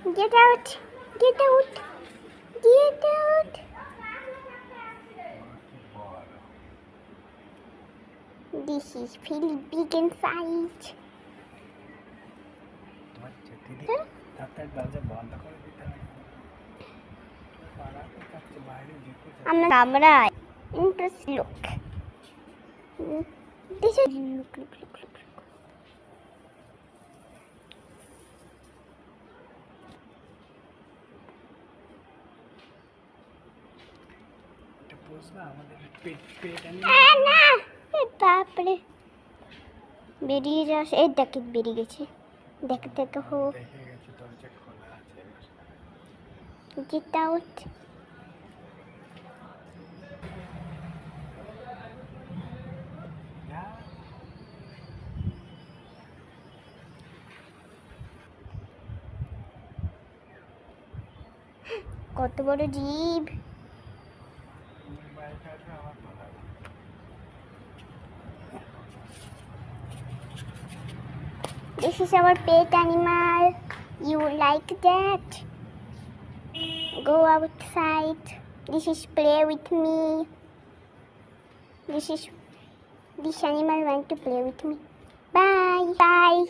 Get out. Get out. Get out. This is really big and size. আমরা interest look. This is look. বাপরে বেরিয়ে যাস। এই দেখে বেরিয়ে গেছে। দেখো হো গেট আউট। কত বড় জীব! This is our pet animal. You like that? Go outside. This is play with me. This animal want to play with me. Bye.